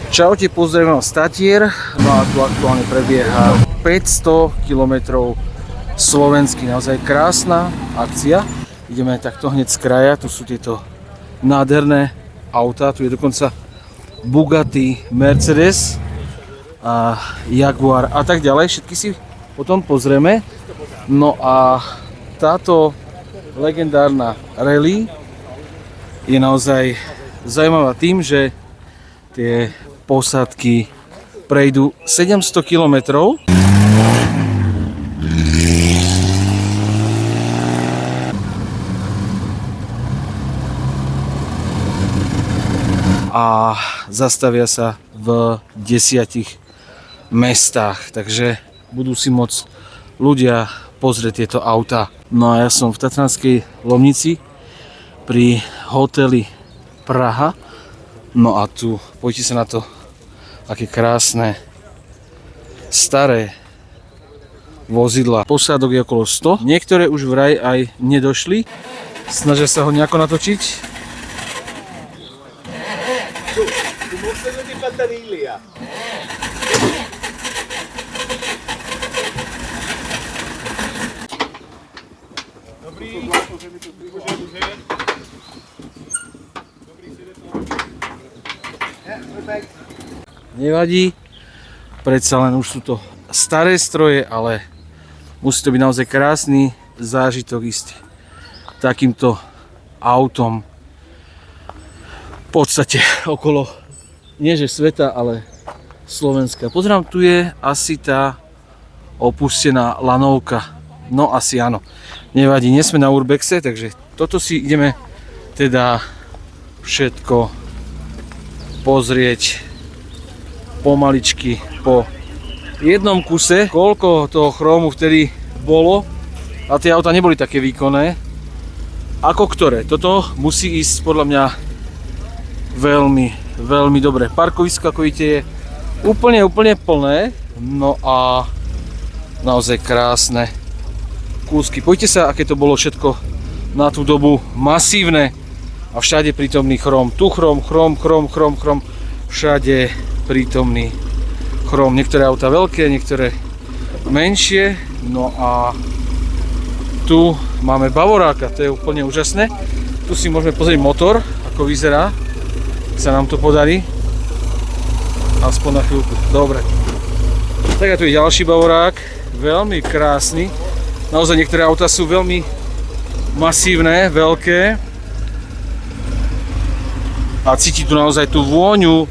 Čaute, pozdravím z Tatier. No a tu aktuálne prebieha 500 km slovenský, naozaj krásna akcia. Ideme takto hneď z kraja, tu sú tieto nádherné autá, tu je dokonca Bugatti, Mercedes a Jaguar a tak ďalej, všetky si potom pozrieme. No a táto legendárna rally je naozaj zaujímavá tým, že tie posádky prejdú 700 km. A zastavia sa v 10 mestách, takže budú si môcť ľudia pozrieť tieto autá. No a ja som v Tatranskej Lomnici pri hoteli Praha. No a tu, poďte sa na to, aké krásne staré vozidla. Posádok je okolo 100, niektoré už vraj aj nedošli, snažia sa ho nejako natočiť. Nevadí, predsa len už sú to staré stroje, ale musí to byť naozaj krásny zážitok ísť takýmto autom v podstate okolo, nie že sveta, ale Slovenska. Pozerám, tu je asi tá opustená lanovka. No asi áno, nevadí, nie sme na Urbexe, takže toto si ideme teda všetko pozrieť pomaličky po jednom kuse, koľko toho chrómu vtedy bolo a tie auta neboli také výkonné ako ktoré. Toto musí ísť podľa mňa veľmi dobre. Parkovisko, ako vidíte, je úplne plné, no a naozaj krásne kúsky. Poďte sa, aké to bolo všetko na tú dobu masívne a všade prítomný chróm. Tu chróm, všade prítomný chróm. Niektoré auta veľké, niektoré menšie. No a tu máme Bavoráka, to je úplne úžasné. Tu si môžeme pozrieť motor, ako vyzerá. Sa nám to podarí. Aspoň na chvíľku. Dobre. Tak a tu je ďalší Bavorák, veľmi krásny. Naozaj niektoré auta sú veľmi masívne, veľké. A cíti tu naozaj tú vôňu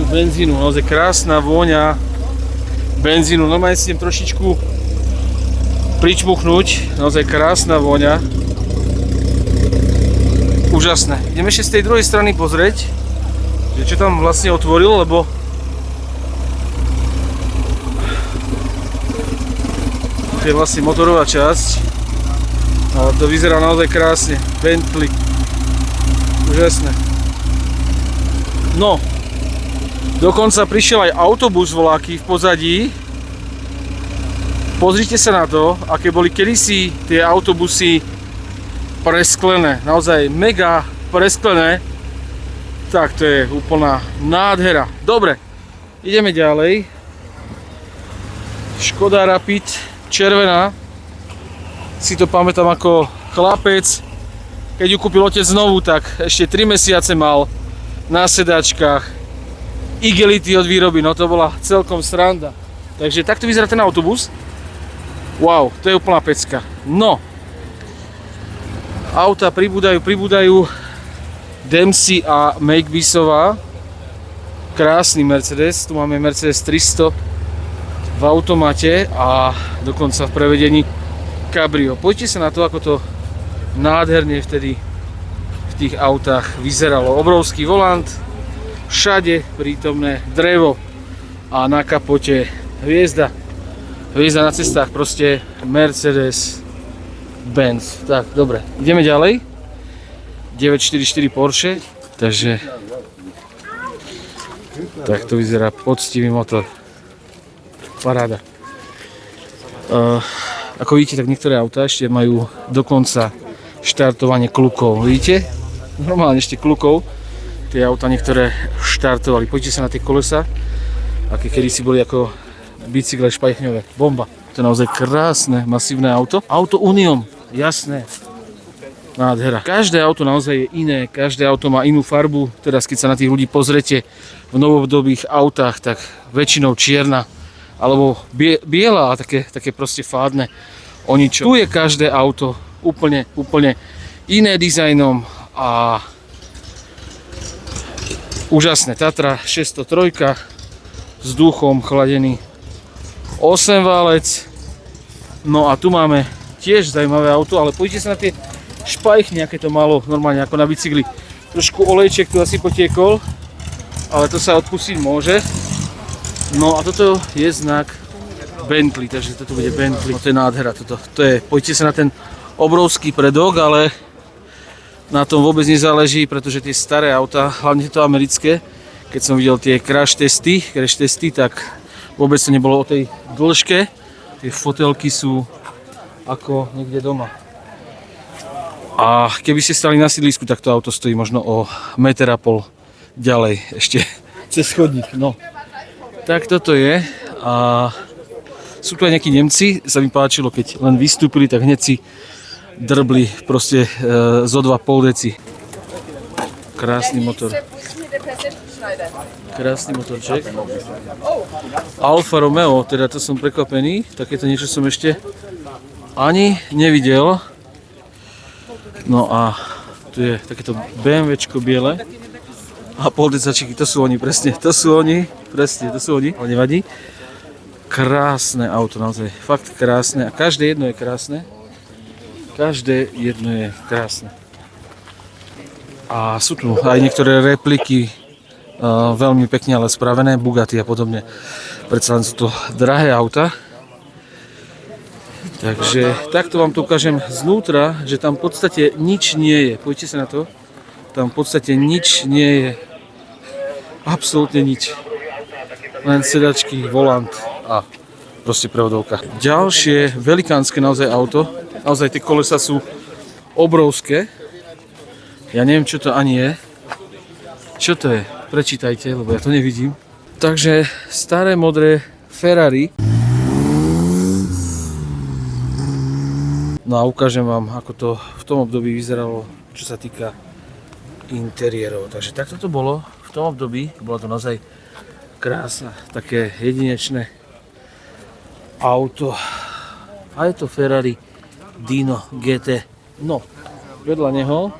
benzínu, naozaj krásna vôňa benzínu. Normálne si idem trošičku pričmuchnúť, naozaj krásna vôňa. Úžasné. Ideme ešte z tej druhej strany pozrieť, že čo tam vlastne otvoril, lebo to je vlastne motorová časť. Ale to vyzerá naozaj krásne. Bentley. Úžasné. No, dokonca prišiel aj autobus voľaký v pozadí. Pozrite sa na to, aké boli kedysi tie autobusy presklené. Naozaj mega presklené. Tak to je úplná nádhera. Dobre, ideme ďalej. Škoda Rapid, červená. Si to pamätám ako chlapec. Keď ju kúpil otec znovu, tak ešte 3 mesiace mal na sedačkách igelity od výroby, no to bola celkom sranda. Takže takto vyzerá ten autobus. Wow, to je úplná pecka. No, auta pribúdajú. Dempsey a Makepeaceová. Krásny Mercedes, tu máme Mercedes 300 v automate a dokonca v prevedení Cabrio. Poďte sa na to, ako to nádherne vtedy v tých autách vyzeralo. Obrovský volant, všade prítomné drevo a na kapote hviezda. Hviezda na cestách, proste Mercedes Benz. Tak, dobre, ideme ďalej. 944 Porsche, takže tak to vyzerá poctivý motor. Paráda. Ako vidíte, tak niektoré autá ešte majú dokonca štartovanie klukov. Vidíte? Normálne ešte klukov. tie auta niektoré štartovali. Poďte sa na tie kolesa, aké kedysi boli ako bicykle špajchňové. Bomba. To je naozaj krásne, masívne auto. Auto Union, jasné. Nádhera. Každé auto naozaj je iné, každé auto má inú farbu. Teraz keď sa na tých ľudí pozrete v novodobých autách, tak väčšinou čierna alebo biela a také proste fádne o ničom. Tu je každé auto úplne iné dizajnom a úžasné. Tatra 603, vzduchom chladený 8 válec. No a tu máme tiež zaujímavé auto, ale poďte sa na tie špajchne, aké to malo normálne ako na bicykli. Trošku olejček tu asi potiekol, ale to sa odpustiť môže. No a toto je znak Bentley, takže toto bude Bentley. No to je nádhera, to je, poďte sa na ten obrovský predok, ale na tom vôbec nezáleží, pretože tie staré auta, hlavne tieto americké, keď som videl tie crash testy, tak vôbec to nebolo o tej dĺžke. Tie fotelky sú ako niekde doma. A keby ste stali na sídlisku, tak to auto stojí možno o 1,5 metra ďalej, ešte cez chodník. No. Tak toto je a sú tu aj nejakí Nemci, sa mi páčilo, keď len vystúpili, tak hneď si drbli proste zo 2,5 deci. Krásny motor. Krásny motorček. Alfa Romeo, teda to som prekvapený, takéto niečo som ešte ani nevidel. No a tu je takéto BMWčko biele. A poldecačiky, to sú oni, presne, to sú oni, ale nevadí. Krásne auto, naozaj, fakt krásne a každé jedno je krásne. Každé jedno je krásne. A sú tu aj niektoré repliky, veľmi pekne ale spravené, Bugatti a podobne. Predsa len sú to drahé auta. Takže takto vám to ukážem znútra, že tam v podstate nič nie je. Poďte sa na to. Tam v podstate nič nie je. Absolútne nič. Len sedačky, volant a proste prevodovka. Ďalšie velikánske naozaj auto. Naozaj tie kolesa sú obrovské. Ja neviem, čo to ani je. Čo to je? Prečítajte, lebo ja to nevidím. Takže staré modré Ferrari. No a ukážem vám, ako to v tom období vyzeralo, čo sa týka interiérov. Takže takto to bolo v tom období. Bolo to naozaj krásne, také jedinečné auto. A je to Ferrari Dino GT. No, vedľa neho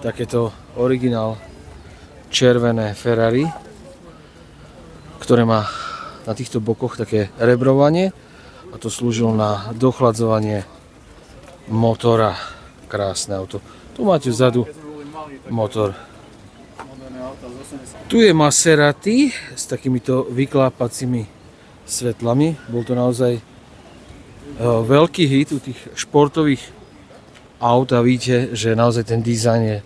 takéto originál červené Ferrari, ktoré má na týchto bokoch také rebrovanie a to slúžilo na dochladzovanie motora. Krásne auto. Tu máte vzadu motor. Tu je Maserati s takýmito vyklápacími svetlami. Bol to naozaj veľký hit u tých športových aut a vidíte, že naozaj ten dizajn je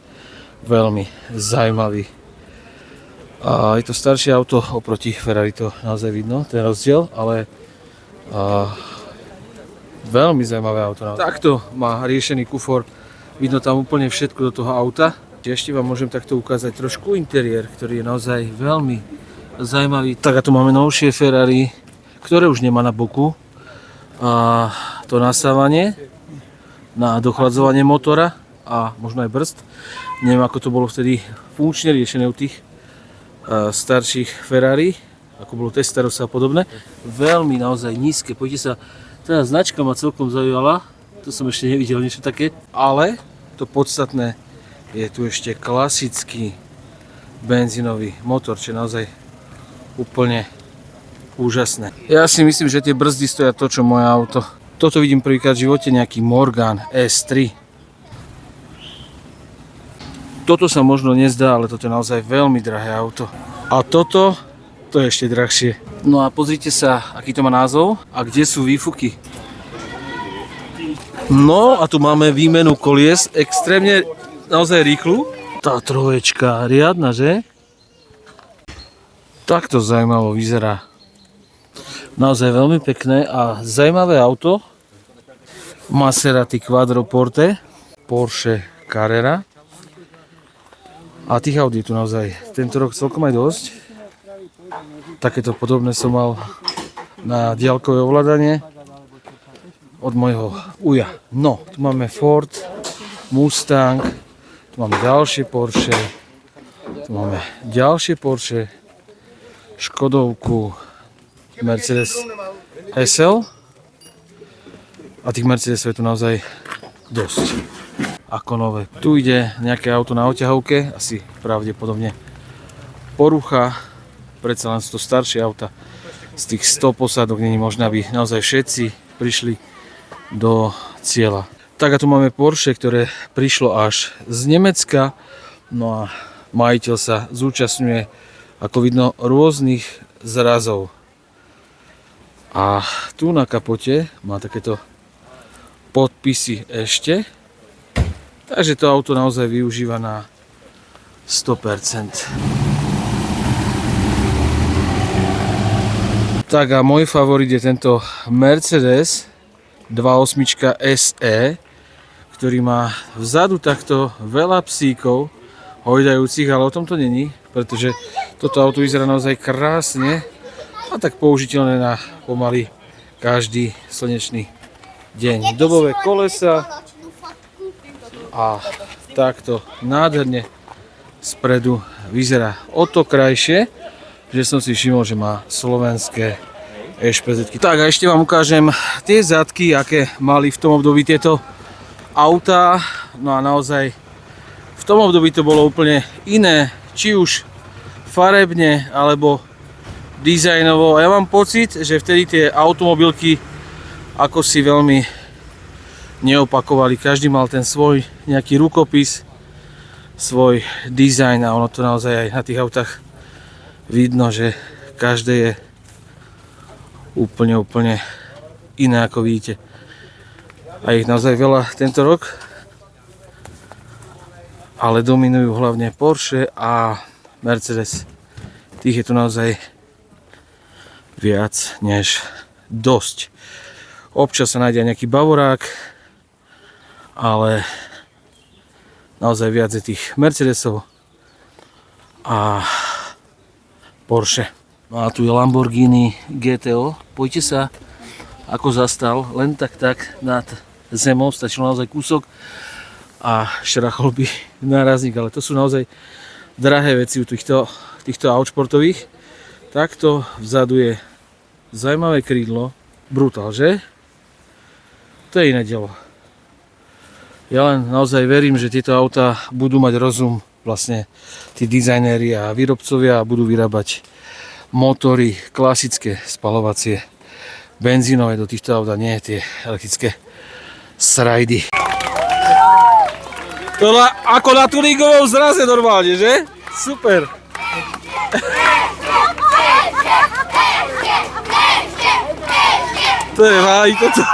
veľmi zaujímavý. A je to staršie auto oproti Ferrari, to naozaj vidno, ten rozdiel, ale veľmi zaujímavé auto. Takto má riešený kufor, vidno tam úplne všetko do toho auta. Ešte vám môžem takto ukázať trošku interiér, ktorý je naozaj veľmi zaujímavý. Tak a tu máme novšie Ferrari, ktoré už nemá na boku to nasávanie na dochladzovanie motora a možno aj brzd. Neviem, ako to bolo vtedy funkčne riešené u tých starších Ferrari, ako bolo Testarossa a podobné. Veľmi naozaj nízke. Poďte sa, tá značka ma celkom zaujala, to som ešte nevidel niečo také, ale to podstatné je tu ešte klasický benzínový motor, čo je naozaj úplne úžasné. Ja si myslím, že tie brzdy stoja to, čo moje auto. Toto vidím prvýkrát v živote, nejaký Morgan S3. Toto sa možno nezdá, ale toto je naozaj veľmi drahé auto. A toto, to je ešte drahšie. No a pozrite sa, aký to má názov a kde sú výfuky. No a tu máme výmenu kolies, extrémne naozaj rýchlu. Tá troječka, riadna, že? Takto zaujímavo vyzerá. Naozaj veľmi pekné a zaujímavé auto. Maserati Quattroporte, Porsche Carrera. A tých aut je tu naozaj tento rok celkom aj dosť. Takéto podobné som mal na diaľkové ovládanie od môjho uja. No, tu máme Ford, Mustang, tu máme ďalšie Porsche, tu máme ďalšie Porsche, Škodovku, Mercedes SL a tých Mercedesov je tu naozaj dosť. Ako nové. Tu ide nejaké auto na oťahovke, asi pravdepodobne porucha, predsa len sú to staršie auta. Z tých 100 posádok není možné, aby naozaj všetci prišli do cieľa. Tak a tu máme Porsche, ktoré prišlo až z Nemecka, no a majiteľ sa zúčastňuje, ako vidno, rôznych zrazov. A tu na kapote má takéto podpisy ešte. Takže to auto naozaj využíva na 100%. Tak a môj favorit je tento Mercedes 2.8 SE, ktorý má vzadu takto veľa psíkov hojdajúcich, ale o tom to není, pretože toto auto vyzerá naozaj krásne a tak použiteľné na pomaly každý slnečný deň. Dobové kolesa a takto nádherne spredu vyzerá o to krajšie, že som si všimol, že má slovenské ešpezetky. Tak a ešte vám ukážem tie zadky, aké mali v tom období tieto autá. No a naozaj v tom období to bolo úplne iné, či už farebne alebo dizajnovo. A ja mám pocit, že vtedy tie automobilky ako si veľmi neopakovali. Každý mal ten svoj nejaký rukopis, svoj dizajn a ono to naozaj aj na tých autách vidno, že každé je úplne iné, ako vidíte. A ich naozaj veľa tento rok, ale dominujú hlavne Porsche a Mercedes. Tých je tu naozaj viac než dosť. Občas sa nájde nejaký Bavorák, ale naozaj viac je tých Mercedesov a Porsche. No a tu je Lamborghini GTO. Poďte sa, ako zastal, len tak nad zemou, stačilo naozaj kúsok a šrachol by nárazník, ale to sú naozaj drahé veci u týchto aut športových. Takto vzadu je zaujímavé krídlo, brutál, že? To je iné dielo. Ja len naozaj verím, že tieto autá budú mať rozum, vlastne tí dizajnéri a výrobcovia, budú vyrábať motory klasické spaľovacie benzínové do týchto aut a nie tie elektrické srajdy. Tohle ako na tuningovom zraze normálne, že? Super! To je ráj, toto.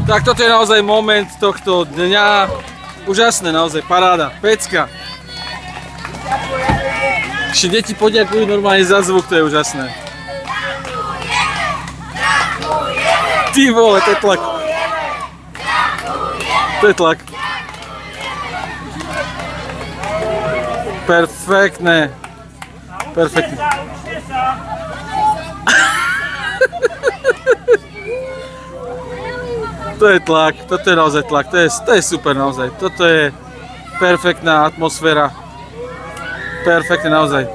Tak toto je naozaj moment tohto dňa. Úžasné, naozaj paráda, pecka. Ešte deti poďakujú normálne za zvuk, to je úžasné. Ty vole, to je tlak. To je tlak. Perfektné. Perfektné. To je tlak, toto je naozaj tlak, to je super naozaj. Toto je perfektná atmosféra. Perfektne naozaj.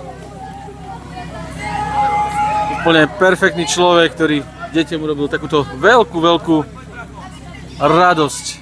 Úplne perfektný človek, ktorý deťom urobil takúto veľkú radosť.